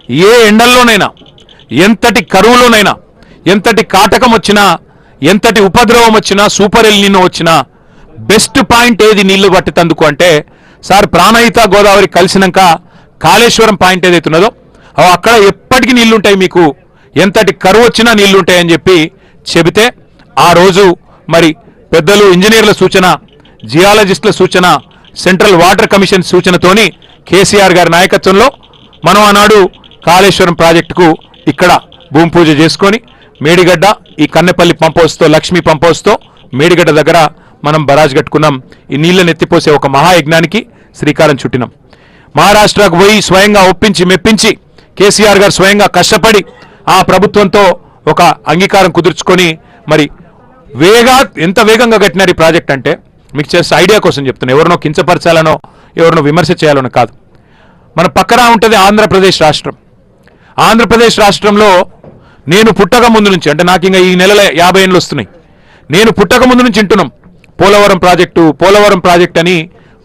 ఏ ఎండల్లోనైనా, ఎంతటి కరువులోనైనా, ఎంతటి కాటకం వచ్చినా, ఎంతటి ఉపద్రవం వచ్చినా, సూపర్ ఎల్ నినో వచ్చినా బెస్ట్ పాయింట్ ఏది నీళ్లు పట్టేందుకు అంటే సార్ ప్రాణహిత గోదావరి కలిసినాక కాళేశ్వరం పాయింట్ ఏదైతున్నదో అక్కడ ఎప్పటికీ నీళ్లుంటాయి, మీకు ఎంతటి కరువు వచ్చినా నీళ్లుంటాయని చెప్పి చెబితే ఆ రోజు మరి పెద్దలు ఇంజనీర్ల సూచన, జియాలజిస్టుల సూచన, సెంట్రల్ వాటర్ కమిషన్ సూచనతోని కేసీఆర్ గారి నాయకత్వంలో మనం ఆనాడు కాళేశ్వరం ప్రాజెక్టుకు ఇక్కడ భూమి పూజ చేసుకొని మేడిగడ్డ ఈ కన్నెపల్లి పంప్ హౌస్తో, లక్ష్మీ పంప్ హౌస్తో మేడిగడ్డ దగ్గర మనం బరాజ్ కట్టుకున్నాం. ఈ నీళ్ళని ఎత్తిపోసే ఒక మహాయజ్ఞానికి శ్రీకారం చుట్టినాం. మహారాష్ట్రకు పోయి స్వయంగా ఒప్పించి మెప్పించి కేసీఆర్ గారు స్వయంగా కష్టపడి ఆ ప్రభుత్వంతో ఒక అంగీకారం కుదుర్చుకొని మరి ఎంత వేగంగా కట్టినారు ఈ ప్రాజెక్ట్ అంటే మీకు చేసే ఐడియా కోసం చెప్తున్నా. ఎవరినో కించపరచాలనో ఎవరినో విమర్శ చేయాలనో కాదు. మన పక్కన ఉంటుంది ఆంధ్రప్రదేశ్ రాష్ట్రం. ఆంధ్రప్రదేశ్ రాష్ట్రంలో నేను పుట్టక ముందు నుంచి, అంటే నాకు ఇంకా ఈ నెలలో 50 ఏళ్ళు వస్తున్నాయి, నేను పుట్టక ముందు నుంచి వింటున్నాం పోలవరం ప్రాజెక్ట్ అని.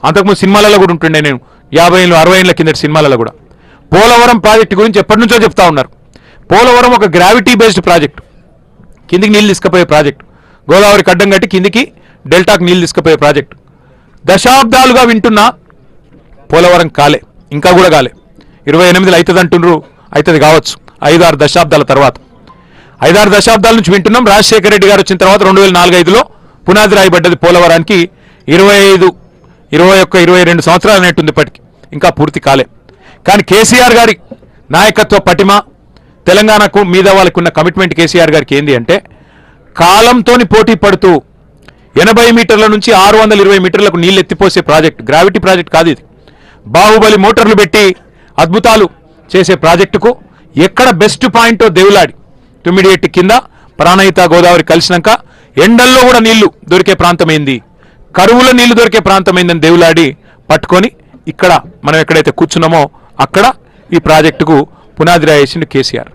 అంతకుముందు సినిమాలలో కూడా ఉంటుండే, నేను 50 ఏళ్ళు 60 ఏళ్ళ కిందటి సినిమాలలో కూడా పోలవరం ప్రాజెక్టు గురించి ఎప్పటి నుంచో చెప్తా ఉన్నారు. పోలవరం ఒక గ్రావిటీ బేస్డ్ ప్రాజెక్టు, కిందికి నీళ్ళు తీసుకుపోయే ప్రాజెక్టు, గోదావరికి అడ్డం కట్టి కిందికి డెల్టాకు నీళ్ళు తీసుకుపోయే ప్రాజెక్టు. దశాబ్దాలుగా వింటున్నా పోలవరం కాలే, ఇంకా కూడా కాలే. 28 అవుతుంది అంటుండ్రు, అవుతుంది కావచ్చు 5-6 దశాబ్దాల తర్వాత. 5-6 దశాబ్దాల నుంచి వింటున్నాం. రాజశేఖర రెడ్డి గారు వచ్చిన తర్వాత 2004-05లో పునాది రాయబడ్డది పోలవరానికి. 25, 21, 22 సంవత్సరాలు అనేట్టుంది ఇప్పటికి, ఇంకా పూర్తి కాలే. కానీ కేసీఆర్ గారి నాయకత్వ పటిమ, తెలంగాణకు మీద వాళ్ళకు ఉన్న కమిట్మెంట్ కేసీఆర్ గారికి ఏంది అంటే కాలంతో పోటీ పడుతూ 80 మీటర్ల నుంచి 620 మీటర్లకు నీళ్ళు ఎత్తిపోసే ప్రాజెక్ట్, గ్రావిటీ ప్రాజెక్ట్ కాదు ఇది. బాహుబలి మోటార్లు పెట్టి అద్భుతాలు చేసే ప్రాజెక్టుకు ఎక్కడ బెస్ట్ పాయింటో దేవులాడి తుమ్మిడిఎట్టి కింద ప్రాణహిత గోదావరి కలిసినాక ఎండల్లో కూడా నీళ్లు దొరికే ప్రాంతమైంది, కరువులో నీళ్లు దొరికే ప్రాంతమైందని దేవులాడి పట్టుకొని ఇక్కడ మనం ఎక్కడైతే కూర్చున్నామో అక్కడ ఈ ప్రాజెక్టుకు పునాది రాయేసిండు కేసీఆర్.